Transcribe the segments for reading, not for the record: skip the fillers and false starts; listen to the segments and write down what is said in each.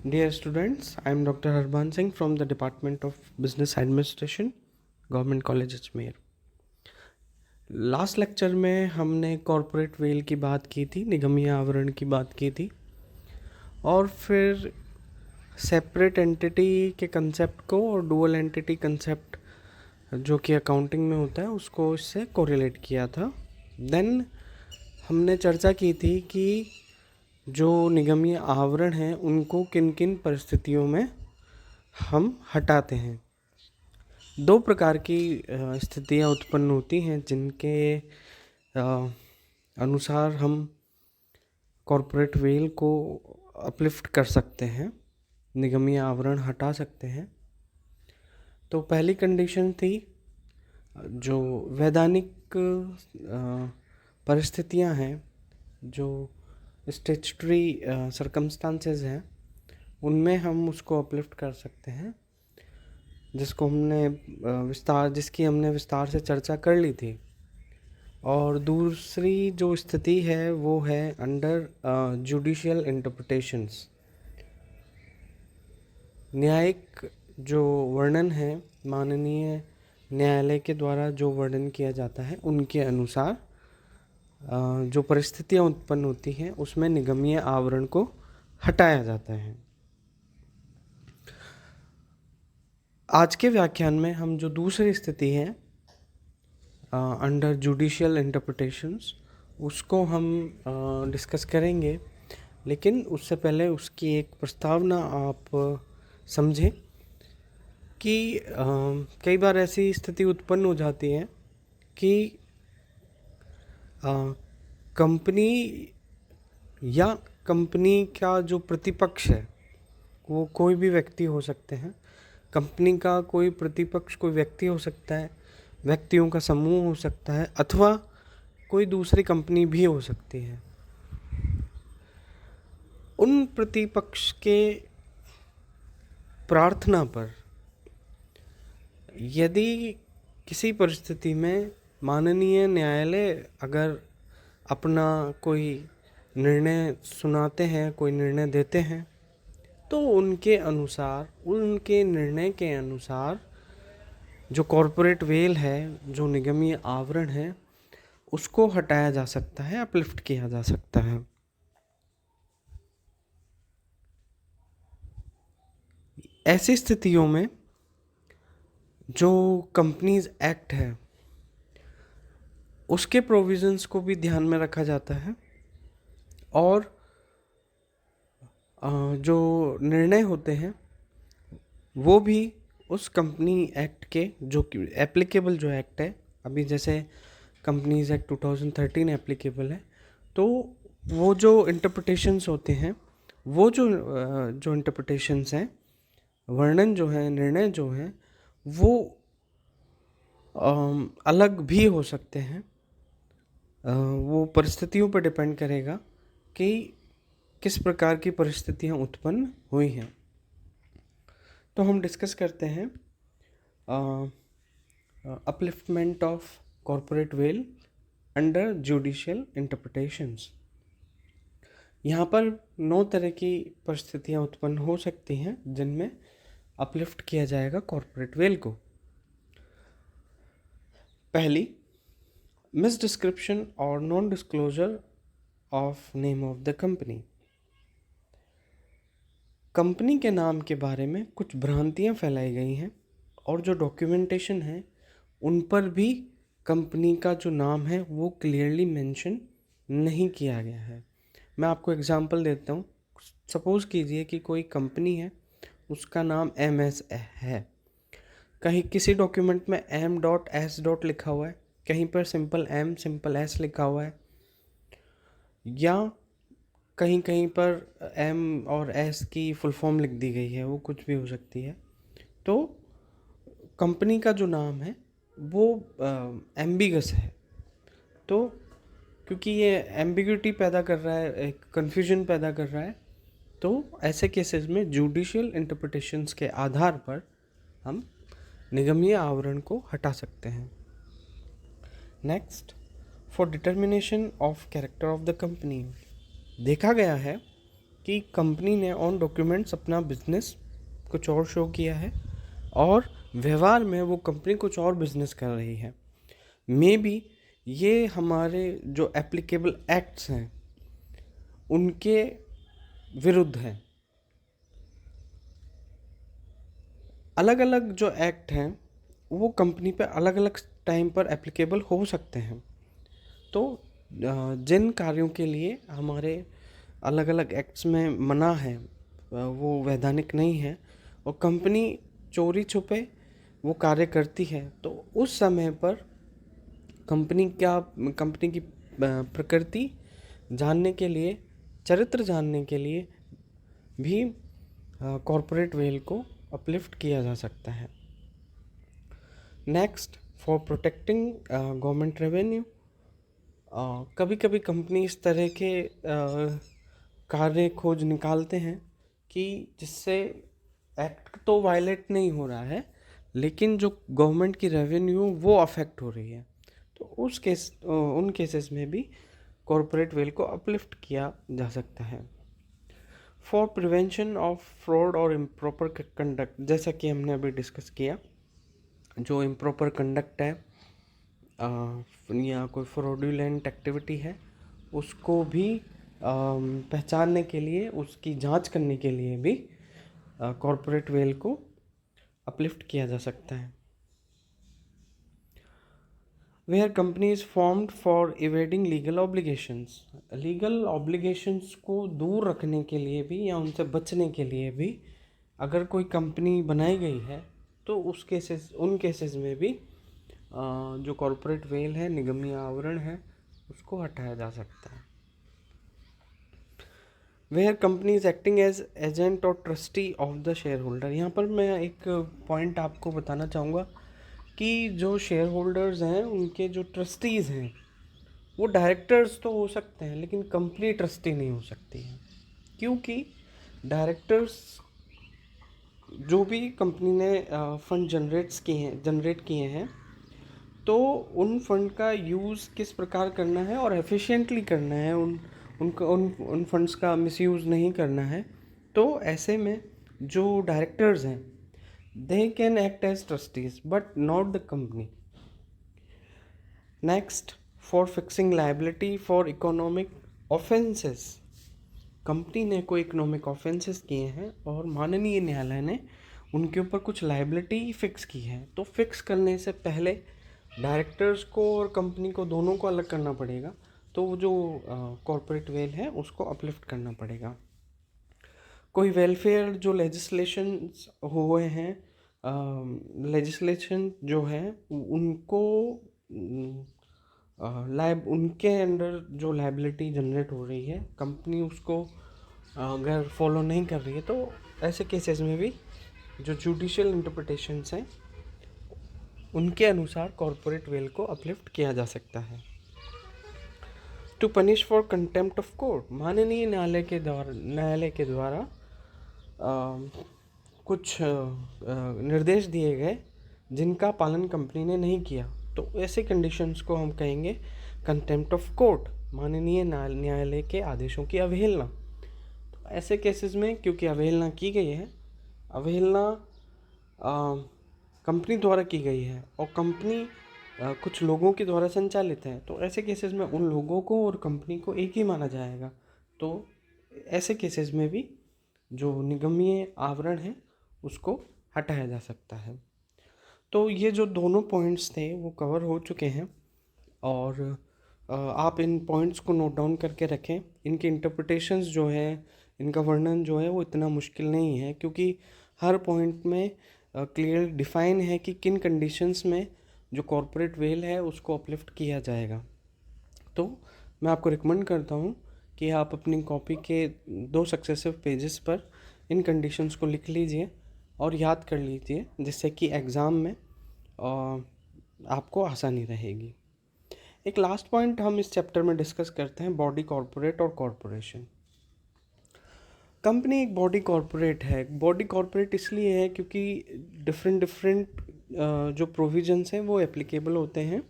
Dear students, I am Dr. Harban Singh from the Department of Business Administration, Government College Ajmer। Last lecture में हमने corporate veil की बात की थी, निगमीय आवरण की बात की थी और फिर सेपरेट एंटिटी के कंसेप्ट को और डुअल एंटिटी कंसेप्ट जो कि अकाउंटिंग में होता है उसको इससे कोरिलेट किया था। देन हमने चर्चा की थी कि जो निगमीय आवरण हैं उनको किन किन परिस्थितियों में हम हटाते हैं। दो प्रकार की स्थितियां उत्पन्न होती हैं जिनके अनुसार हम कॉरपोरेट वेल को अपलिफ्ट कर सकते हैं, निगमीय आवरण हटा सकते हैं। तो पहली कंडीशन थी जो वैधानिक परिस्थितियां हैं, जो स्टैट्यूटरी सर्कमस्टांसेस हैं, उनमें हम उसको अपलिफ्ट कर सकते हैं, जिसकी हमने विस्तार से चर्चा कर ली थी। और दूसरी जो स्थिति है वो है अंडर जुडिशियल इंटरप्रिटेशंस। न्यायिक जो वर्णन है, माननीय न्यायालय के द्वारा जो वर्णन किया जाता है उनके अनुसार जो परिस्थितियां उत्पन्न होती हैं उसमें निगमीय आवरण को हटाया जाता है। आज के व्याख्यान में हम जो दूसरी स्थिति है अंडर जुडिशियल इंटरप्रिटेशंस उसको हम डिस्कस करेंगे, लेकिन उससे पहले उसकी एक प्रस्तावना आप समझें कि कई बार ऐसी स्थिति उत्पन्न हो जाती है कि कंपनी या कंपनी का जो प्रतिपक्ष है वो कोई भी व्यक्ति हो सकते हैं। कंपनी का कोई प्रतिपक्ष कोई व्यक्ति हो सकता है, व्यक्तियों का समूह हो सकता है, अथवा कोई दूसरी कंपनी भी हो सकती है। उन प्रतिपक्ष के प्रार्थना पर यदि किसी परिस्थिति में माननीय न्यायालय अगर अपना कोई निर्णय सुनाते हैं, कोई निर्णय देते हैं, तो उनके अनुसार, उनके निर्णय के अनुसार जो कॉरपोरेट वेल है, जो निगमीय आवरण है, उसको हटाया जा सकता है, अपलिफ्ट किया जा सकता है। ऐसी स्थितियों में जो कंपनीज एक्ट है उसके प्रोविजंस को भी ध्यान में रखा जाता है और जो निर्णय होते हैं वो भी उस कंपनी एक्ट के जो एप्लीकेबल जो एक्ट है, अभी जैसे कंपनीज एक्ट 2013 एप्लीकेबल है, तो वो जो इंटरप्रिटेशंस होते हैं, वो जो इंटरप्रिटेशंस हैं, वर्णन जो है, निर्णय जो है, वो अलग भी हो सकते हैं। वो परिस्थितियों पर डिपेंड करेगा कि किस प्रकार की परिस्थितियां उत्पन्न हुई हैं। तो हम डिस्कस करते हैं upliftment of corporate veil under judicial interpretations. यहाँ पर 9 तरह की परिस्थितियाँ उत्पन्न हो सकती हैं जिनमें अपलिफ्ट किया जाएगा कॉरपोरेट वेल को। पहली, मिसडिस्क्रिप्शन और non disclosure of name of the company. Company के नाम के बारे में कुछ भ्रांतियाँ फैलाई गई हैं और जो डॉक्यूमेंटेशन है उन पर भी कंपनी का जो नाम है वो क्लियरली मेंशन नहीं किया गया है। मैं आपको एग्जांपल देता हूँ। सपोज़ कीजिए कि कोई कंपनी है, उसका नाम MS है, कहीं किसी डॉक्यूमेंट में M.S. लिखा हुआ है, कहीं पर सिंपल M सिंपल S लिखा हुआ है, या कहीं कहीं पर M और S की फुल फॉर्म लिख दी गई है, वो कुछ भी हो सकती है। तो कंपनी का जो नाम है वो एम्बिगस है। तो क्योंकि ये एम्बिग्यूटी पैदा कर रहा है, एक कन्फ्यूजन पैदा कर रहा है, तो ऐसे केसेस में जुडिशियल इंटरप्रिटेशंस के आधार पर हम निगमीय आवरण को हटा सकते हैं। Next, for determination of character of the company. देखा गया है कि कंपनी ने ऑन डॉक्यूमेंट्स अपना बिजनेस कुछ और शो किया है और व्यवहार में वो कंपनी कुछ और बिजनेस कर रही है। मे बी ये हमारे जो एप्लीकेबल एक्ट्स हैं उनके विरुद्ध है। अलग अलग जो एक्ट हैं वो कंपनी पे अलग अलग टाइम पर एप्लीकेबल हो सकते हैं। तो जिन कार्यों के लिए हमारे अलग अलग एक्ट्स में मना है वो वैधानिक नहीं है और कंपनी चोरी छुपे वो कार्य करती है, तो उस समय पर कंपनी की प्रकृति जानने के लिए, चरित्र जानने के लिए भी कॉरपोरेट वेल को अपलिफ्ट किया जा सकता है। Next, for protecting government revenue, कभी कभी कंपनी इस तरह के कार्य खोज निकालते हैं कि जिससे एक्ट तो वायलेट नहीं हो रहा है लेकिन जो गवर्नमेंट की रेवेन्यू वो अफेक्ट हो रही है, तो उन केसेस में भी कॉरपोरेट वेल को अपलिफ्ट किया जा सकता है। फॉर प्रिवेंशन ऑफ फ्रॉड और इम्प्रॉपर कंडक्ट, जैसा कि हमने अभी डिस्कस किया, जो इम्प्रॉपर कंडक्ट है या कोई फ्रॉडुलेंट एक्टिविटी है उसको भी पहचानने के लिए, उसकी जांच करने के लिए भी कॉरपोरेट वेल को अपलिफ्ट किया जा सकता है। Where company is formed for evading legal obligations, legal obligations को दूर रखने के लिए भी या उनसे बचने के लिए भी अगर कोई कंपनी बनाई गई है तो उन केसेस में भी जो कॉरपोरेट वेल है, निगमीय आवरण है, उसको हटाया जा सकता है। Where company is acting as agent और trustee of the share holder, यहाँ पर मैं एक पॉइंट आपको बताना चाहूँगा कि जो शेयर होल्डर्स हैं उनके जो ट्रस्टीज़ हैं वो डायरेक्टर्स तो हो सकते हैं लेकिन कंपनी ट्रस्टी नहीं हो सकती है, क्योंकि डायरेक्टर्स जो भी कंपनी ने फंड जनरेट किए हैं तो उन फंड का यूज़ किस प्रकार करना है और एफिशिएंटली करना है, उन फंड्स का मिसयूज़ नहीं करना है। तो ऐसे में जो डायरेक्टर्स हैं they can act as trustees but not the company. Next, for fixing liability for economic offences, company ने कोई इकोनॉमिक ऑफेंसेस किए हैं और माननीय न्यायालय ने उनके ऊपर कुछ लायबिलिटी फिक्स की है, तो फिक्स करने से पहले डायरेक्टर्स को और कंपनी को दोनों को अलग करना पड़ेगा, तो वो जो कॉरपोरेट वेल है उसको अपलिफ्ट करना पड़ेगा। कोई वेलफेयर जो लेजिस्लेशंस हुए हैं, लेजिस्लेशन जो है उनको उनके अंडर जो लायबिलिटी जनरेट हो रही है कंपनी उसको अगर फॉलो नहीं कर रही है, तो ऐसे केसेस में भी जो जुडिशियल इंटरप्रिटेशंस हैं उनके अनुसार कॉरपोरेट वेल को अपलिफ्ट किया जा सकता है। To punish for contempt of court, माननीय न्यायालय के द्वारा कुछ निर्देश दिए गए जिनका पालन कंपनी ने नहीं किया, तो ऐसे कंडीशंस को हम कहेंगे कंटेम्प्ट ऑफ कोर्ट, माननीय न्यायालय के आदेशों की अवहेलना। तो ऐसे केसेस में क्योंकि अवहेलना की गई है, अवहेलना कंपनी द्वारा की गई है और कंपनी कुछ लोगों के द्वारा संचालित है, तो ऐसे केसेस में उन लोगों को और कंपनी को एक ही माना जाएगा। तो ऐसे केसेस में भी जो निगमीय आवरण है उसको हटाया जा सकता है। तो ये जो दोनों पॉइंट्स थे वो कवर हो चुके हैं और आप इन पॉइंट्स को नोट डाउन करके रखें। इनके इंटरप्रिटेशंस जो है, इनका वर्णन जो है वो इतना मुश्किल नहीं है, क्योंकि हर पॉइंट में क्लियर डिफाइन है कि किन कंडीशंस में जो कॉरपोरेट वेल है उसको अपलिफ्ट किया जाएगा। तो मैं आपको रिकमेंड करता हूँ कि आप अपनी कॉपी के 2 सक्सेसिव पेजेस पर इन कंडीशंस को लिख लीजिए और याद कर लीजिए, जिससे कि एग्ज़ाम में आपको आसानी रहेगी। एक लास्ट पॉइंट हम इस चैप्टर में डिस्कस करते हैं, बॉडी कॉरपोरेट और कॉरपोरेशन। कंपनी एक बॉडी कॉरपोरेट है। बॉडी कॉरपोरेट इसलिए है क्योंकि डिफरेंट जो प्रोविजंस हैं वो एप्लीकेबल होते हैं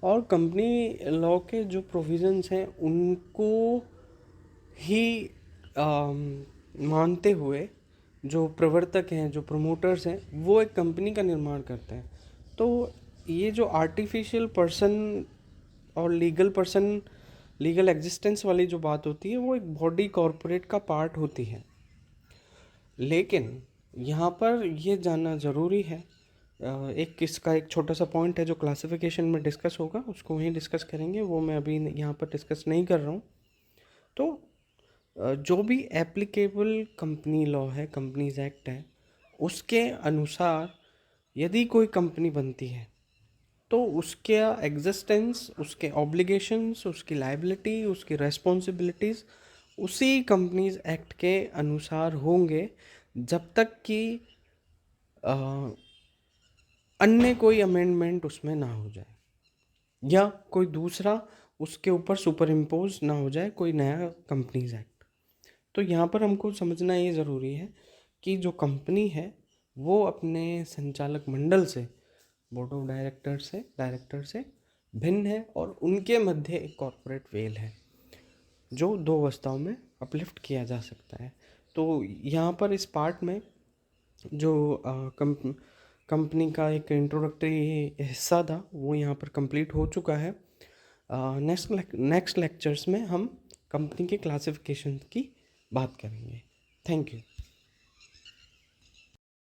और कंपनी लॉ के जो प्रोविजंस हैं उनको ही मानते हुए जो प्रवर्तक हैं, जो प्रमोटर्स हैं, वो एक कंपनी का निर्माण करते हैं। तो ये जो आर्टिफिशियल पर्सन और लीगल पर्सन, लीगल एग्जिस्टेंस वाली जो बात होती है, वो एक बॉडी कॉरपोरेट का पार्ट होती है। लेकिन यहाँ पर ये जानना ज़रूरी है, एक इसका एक छोटा सा पॉइंट है जो क्लासिफिकेशन में डिस्कस होगा, उसको वहीं डिस्कस करेंगे, वो मैं अभी यहाँ पर डिस्कस नहीं कर रहा हूँ। तो जो भी एप्लीकेबल कंपनी लॉ है, कंपनीज एक्ट है, उसके अनुसार यदि कोई कंपनी बनती है तो उसके एग्जिस्टेंस, उसके ऑब्लिगेशंस, उसकी लायबिलिटी, उसकी रेस्पॉन्सिबिलिटीज़ उसी कंपनीज एक्ट के अनुसार होंगे, जब तक कि अन्य कोई अमेंडमेंट उसमें ना हो जाए या कोई दूसरा उसके ऊपर सुपर इम्पोज ना हो जाए, कोई नया कंपनीज एक्ट। तो यहाँ पर हमको समझना ये ज़रूरी है कि जो कंपनी है वो अपने संचालक मंडल से, बोर्ड ऑफ डायरेक्टर से भिन्न है, और उनके मध्य एक कॉरपोरेट वेल है जो दो अवस्थाओं में अपलिफ्ट किया जा सकता है। तो यहाँ पर इस पार्ट में जो कंपनी का एक इंट्रोडक्टरी हिस्सा था वो यहाँ पर कंप्लीट हो चुका है। नेक्स्ट लेक्चर्स में हम कंपनी के क्लासिफिकेशन की बात करेंगे। Thank you.